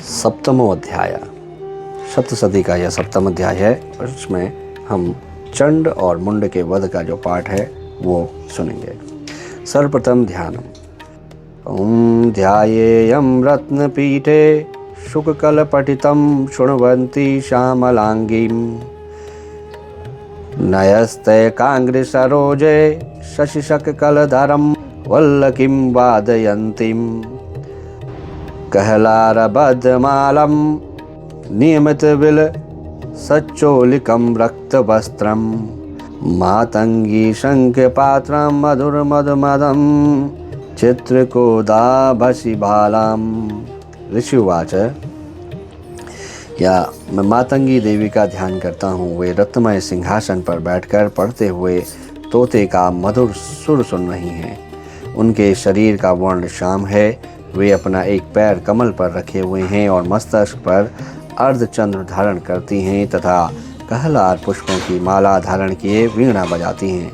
सप्तमो अध्याय। सप्तशती का यह सप्तम अध्याय है और इसमें हम चंड और मुंड के वध का जो पाठ है वो सुनेंगे। सर्वप्रथम ध्यानम। ओम ध्यायेयं रत्नपीठे शुककलपठितं शृण्वन्ति श्यामलांगीं नयस्ते कांग्रिसरोजे शशिशककलधरं वल्लकीं वादयन्तीं कहलारबद्धमालं नियमितविल सच्चोलिकं रक्तवस्त्रं मातंगी शङ्खपात्रं मधुरमधुमदं चित्रकोदाभसिबालां। ऋषिवाच, या मैं मातंगी देवी का ध्यान करता हूँ। वे रत्नमय सिंहासन पर बैठकर पढ़ते हुए तोते का मधुर सुर सुन रही हैं। उनके शरीर का वर्ण श्याम है। वे अपना एक पैर कमल पर रखे हुए हैं और मस्तक पर अर्धचंद्र धारण करती हैं तथा कहलार पुष्पों की माला धारण किए वीणा बजाती हैं।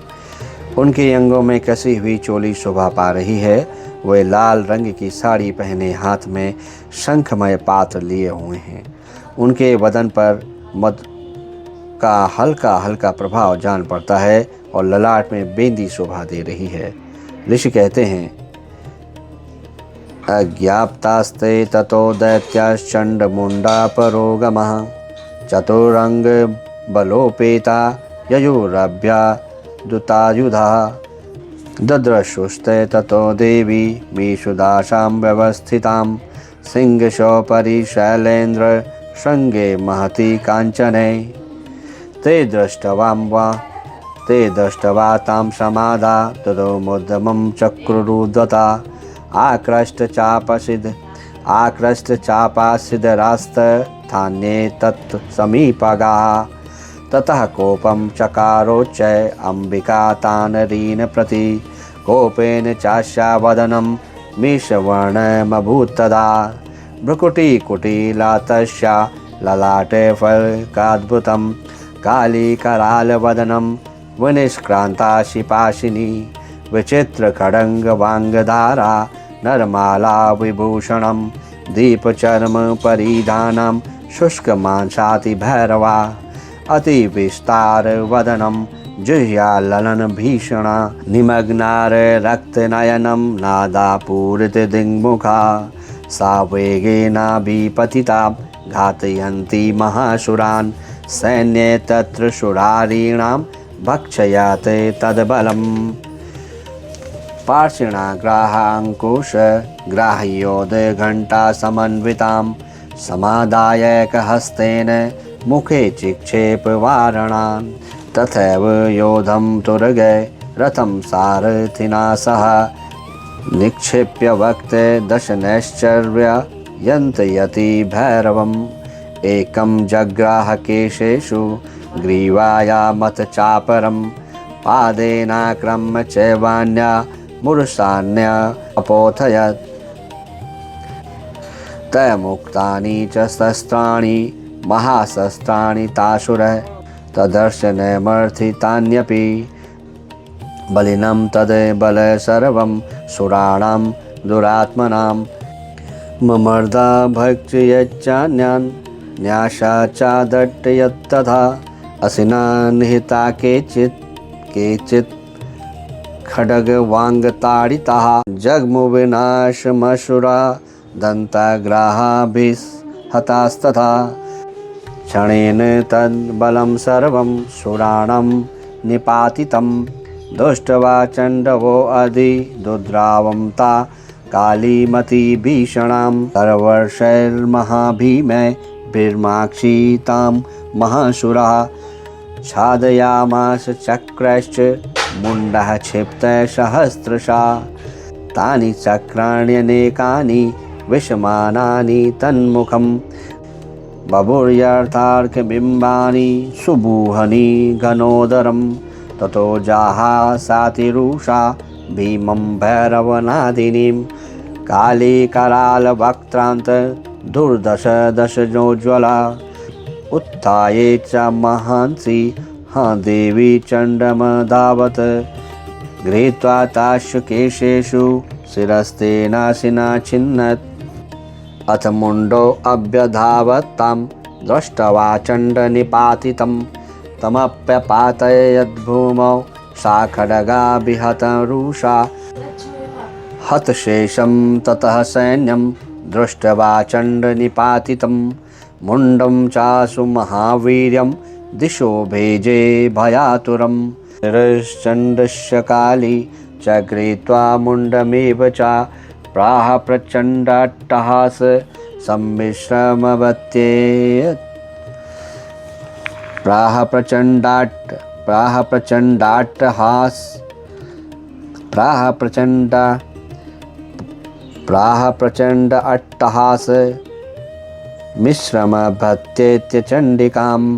उनके अंगों में कसी हुई चोली शोभा पा रही है। वे लाल रंग की साड़ी पहने हाथ में शंखमय पात्र लिए हुए हैं। उनके बदन पर मद का हल्का हल्का प्रभाव जान पड़ता है और ललाट में बेंदी शोभा दे रही है। ऋषि कहते हैं, अज्ञाप्तास्ते ततो दैत्याश्चण्डमुण्डापरोगमः चतुरंग बलोपेता ययुरभ्यादुतायुधा ददृशुस्ते ततो देवी मीषुदाशां व्यवस्थितां सिंहशोपरि शैलेन्द्र शृंगे महती कांचने ते दृष्टवा तां समादा ततो मुद्दमं चक्रुरुदता आकृष्टचापासिदरास्तथान्ये तत्समीपगाः ततः कोपं चकारोच्चय अम्बिका तानरीन् प्रति कोपेन चास्यावदनं मीशवर्णमभूत्तदा भ्रुकुटीकुटीलातस्या ललाटे फलकाद्भुतं कालीकरालवदनं विनिष्क्रान्ता शिपाशिनी विचित्रखड्गवाङ्गधारा नरमाला विभूषणं दीपचर्म परिधानं शुष्कमांसातिभैरवा अतिविस्तारवदनं जुह्याललन भीषणा निमग्नार रक्तनयनं नादापूरितदिङ्मुखा सा वेगेनाभिपतिता घातयन्ती महासुरान् सैन्ये तत्र सुरारीणां भक्षयाते तद्बलम् पार्षिणाग्राहाङ्कुश ग्राह्योदघण्टा समन्वितां समादाय एकहस्तेन मुखे चिक्षेपवारणान् तथैव योधं तुरगे रथं सारथिना सह निक्षिप्य वक्ते दशनैश्चर्य यन्तयति भैरवम् एकं जग्राह केशेषु ग्रीवायामथ चापरं पादेनाक्रम्य चैवान्या मुरुषान्या अपोथयत् तैमुक्तानि च शस्त्राणि महाशस्त्राणि तासुरः तदर्शनमर्थितान्यपि बलिनं तद् बल सर्वं सुराणां दुरात्मनां ममर्दा भक्षयच्चान्यान् न्यासा चादट्यत्तथा असिना निहिता केचित् खड्गवाङ्गताडिताः जग्मुविनाशमसुरा दन्ताग्राहाभिहतास्तथा क्षणेन तद्बलं सर्वं सुराणां निपातितं दुष्ट्वा चण्डवो अधिदुद्रावं ता कालीमती भीषणां सर्वर्षैर्महाभीमै भीर्माक्षी तां महासुरः छादयामास चक्रश्च मुण्डः क्षिप्तः सहस्रशा तानि चक्राण्यनेकानि विषमानानि तन्मुखं बभूर्यर्थार्कबिम्बानि सुबुहनि घनोदरं ततो जाहासातिरुषा भीमं भैरवनादिनीं कालीकरालवक्त्रान्त दुर्दशदशजोज्ज्वला उत्थाये च महांसि हा देवी चण्डमधावत् गृहीत्वा ताश्च केशेषु शिरस्तेनासिना छिन्नत् अथ मुंडो अभ्यधावत् तं दृष्ट्वा चण्डनिपातितं तमप्यपातयद्भूमौ सा खड्गा विहतरुषा हतशेषं ततः सैन्यं दृष्ट्वा चण्डनिपातितं मुण्डं चासु महावीर्यं दिशो भेजे भयातुरं निरश्चण्डस्य काली च गृहीत्वा मुण्डमेव च प्राह प्रचण्डाट्टहास सम्मिश्रमवत्येत् प्राह प्रचण्ड अट्टहास मिश्रमभत्येत्य चण्डिकाम्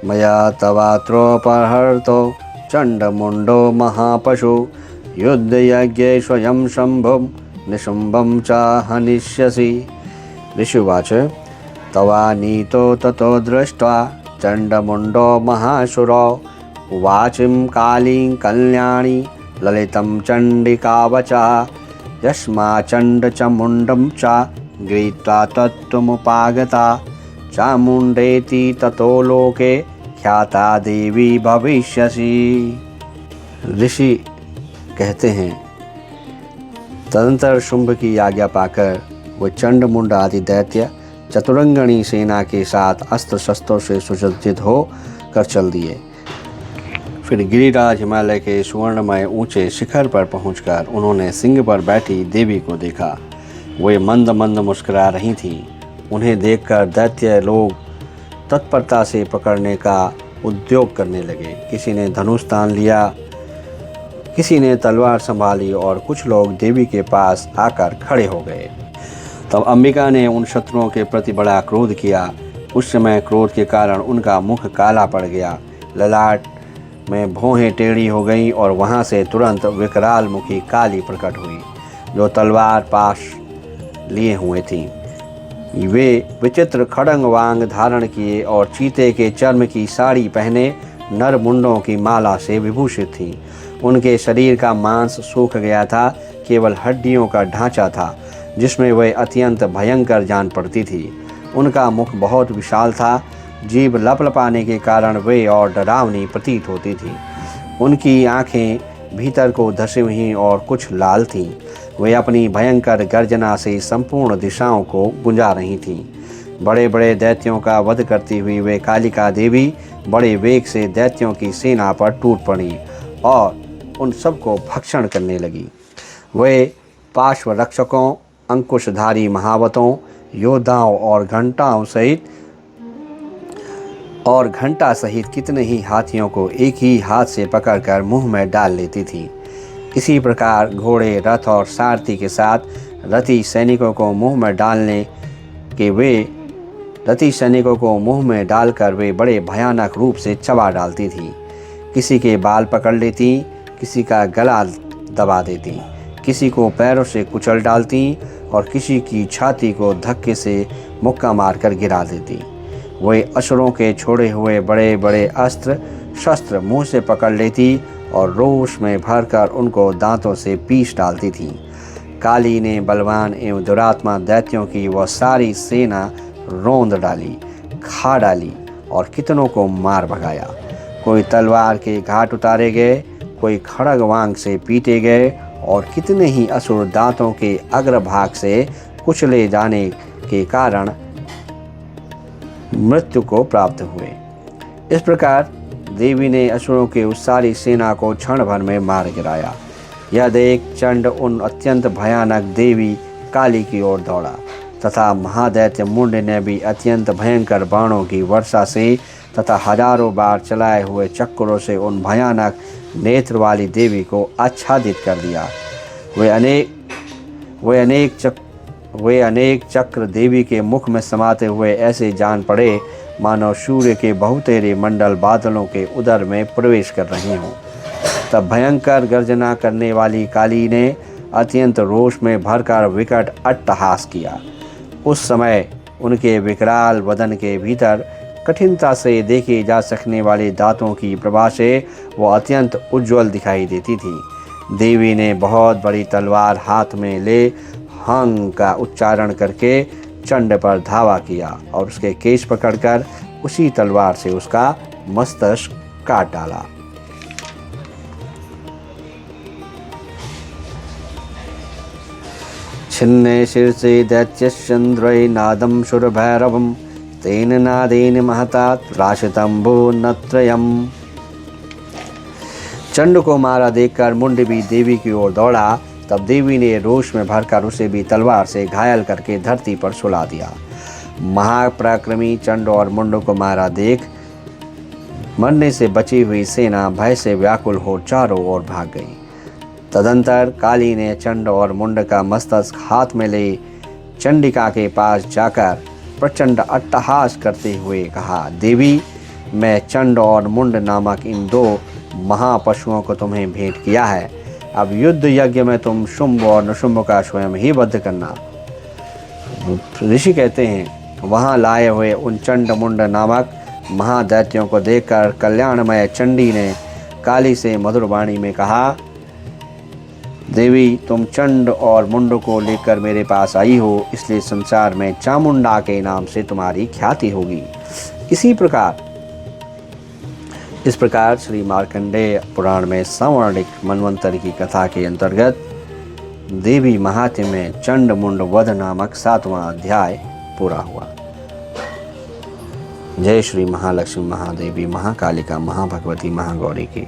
मया तवात्रोपहर्तो चण्डमुण्डो महापशु युद्धयज्ञे स्वयं शम्भुं निशुम्भं च हनिष्यसि। ऋषिवाच तवानीतो ततो दृष्ट्वा चण्डमुण्डो महाशुरो उवाचिं कालीं कल्याणी ललितं चण्डिकावचा यस्माच्चण्ड च मुण्डं च गृहीत्वा तत्त्वमुपागता चामुण्डेति ततो लोके ख्याता देवी भविष्यसि। ऋषि कहते हैं तदंतर शुंभ की आज्ञा पाकर वो चंड मुंड आदि दैत्य चतुरंगणी सेना के साथ अस्त्र शस्त्रों से सुसज्जित हो कर चल दिए। फिर गिरिराज हिमालय के सुवर्णमय ऊंचे शिखर पर पहुंचकर उन्होंने सिंह पर बैठी देवी को देखा। वे मंद मंद मुस्कुरा रही थीं। उन्हें देखकर दैत्य लोग तत्परता से पकड़ने का उद्योग करने लगे। किसी ने धनुष तान लिया, किसी ने तलवार संभाली और कुछ लोग देवी के पास आकर खड़े हो गए। तब अंबिका ने उन शत्रुओं के प्रति बड़ा क्रोध किया। उस समय क्रोध के कारण उनका मुख काला पड़ गया, ललाट में भौहें टेढ़ी हो गईं और वहां से तुरंत विकराल मुखी काली प्रकट हुई जो तलवार पाश लिए हुए थी। वे विचित्र खड़ंग वांग धारण किए और चीते के चर्म की साड़ी पहने नर मुंडों की माला से विभूषित थीं। उनके शरीर का मांस सूख गया था, केवल हड्डियों का ढांचा था जिसमें वह अत्यंत भयंकर जान पड़ती थी। उनका मुख बहुत विशाल था, जीभ लपलपाने के कारण वे और डरावनी प्रतीत होती थी। उनकी आंखें भीतर को धसी हुई और कुछ लाल थीं। वे अपनी भयंकर गर्जना से संपूर्ण दिशाओं को गुंजा रही थीं। बड़े बड़े दैत्यों का वध करती हुई वे कालिका देवी बड़े वेग से दैत्यों की सेना पर टूट पड़ी और उन सबको भक्षण करने लगी। वे पार्श्व रक्षकों, अंकुशधारी महावतों, योद्धाओं और घंटा सहित कितने ही हाथियों को एक ही हाथ से पकड़कर मुंह में डाल लेती थी। इसी प्रकार घोड़े, रथ और सारथी के साथ रथी सैनिकों को मुंह में डालकर वे बड़े भयानक रूप से चबा डालती थी। किसी के बाल पकड़ लेती, किसी का गला दबा देती, किसी को पैरों से कुचल डालती और किसी की छाती को धक्के से मुक्का मारकर गिरा देती। वे असुरों के छोड़े हुए बड़े बड़े अस्त्र शस्त्र मुंह से पकड़ लेती और रोष में भरकर उनको दांतों से पीस डालती थी। काली ने बलवान एवं दुरात्मा दैत्यों की वह सारी सेना रौंद डाली, खा डाली और कितनों को मार भगाया। कोई तलवार के घाट उतारे गए, कोई खड़गवांग से पीटे गए और कितने ही असुर दांतों के अग्रभाग से कुचले जाने के कारण मृत्यु को प्राप्त हुए। इस प्रकार देवी ने असुरों के उस सारी सेना को क्षण भर में मार गिराया। यह देख चंड उन अत्यंत भयानक देवी काली की ओर दौड़ा तथा महादैत्य मुंड ने भी अत्यंत भयंकर बाणों की वर्षा से तथा हजारों बार चलाए हुए चक्रों से उन भयानक नेत्र वाली देवी को आच्छादित कर दिया। वे अनेक चक्र देवी के मुख में समाते हुए ऐसे जान पड़े मानो सूर्य के बहुतेरे मंडल बादलों के उदर में प्रवेश कर रहे हों। तब भयंकर गर्जना करने वाली काली ने अत्यंत रोष में भरकर विकट अट्टहास किया। उस समय उनके विकराल वदन के भीतर कठिनता से देखे जा सकने वाले दांतों की प्रभा से वो अत्यंत उज्ज्वल दिखाई देती थी। देवी ने बहुत बड़ी तलवार हाथ में ले हांग का उच्चारण करके चंड पर धावा किया और उसके केश पकड़कर उसी तलवार से उसका मस्तक काट डाला। छिन्ने शीर्षे दैत्यश्चंद्रै नादं शुरभैरवं तेन नादेन महता त्रासितंभो नत्रयम्। चंड को मारा देखकर मुंड भी देवी की ओर दौड़ा। तब देवी ने रोष में भरकर उसे भी तलवार से घायल करके धरती पर सुला दिया। महापराक्रमी चंड और मुंड को मारा देख मरने से बची हुई सेना भय से व्याकुल हो चारों ओर भाग गई। तदंतर काली ने चंड और मुंड का मस्तक हाथ में ले चंडिका के पास जाकर प्रचंड अट्टहास करते हुए कहा, देवी, मैं चंड और मुंड नामक इन दो महापशुओं को तुम्हें भेंट किया है। अब युद्ध यज्ञ में तुम शुंभ और निशुंभ का स्वयं ही वध करना। ऋषि कहते हैं, वहां लाए हुए उन चंड मुंड नामक महादैत्यों को देखकर कल्याणमय चंडी ने काली से मधुर वाणी में कहा, देवी, तुम चंड और मुंड को लेकर मेरे पास आई हो, इसलिए संसार में चामुंडा के नाम से तुम्हारी ख्याति होगी। इस प्रकार श्री मार्कंडेय पुराण में सवर्णिक मनवंतरी की कथा के अंतर्गत देवी महात्म्य में चंड मुंड वध नामक 7वां अध्याय पूरा हुआ। जय श्री महालक्ष्मी महादेवी महाकालिका महाभगवती महागौरी की।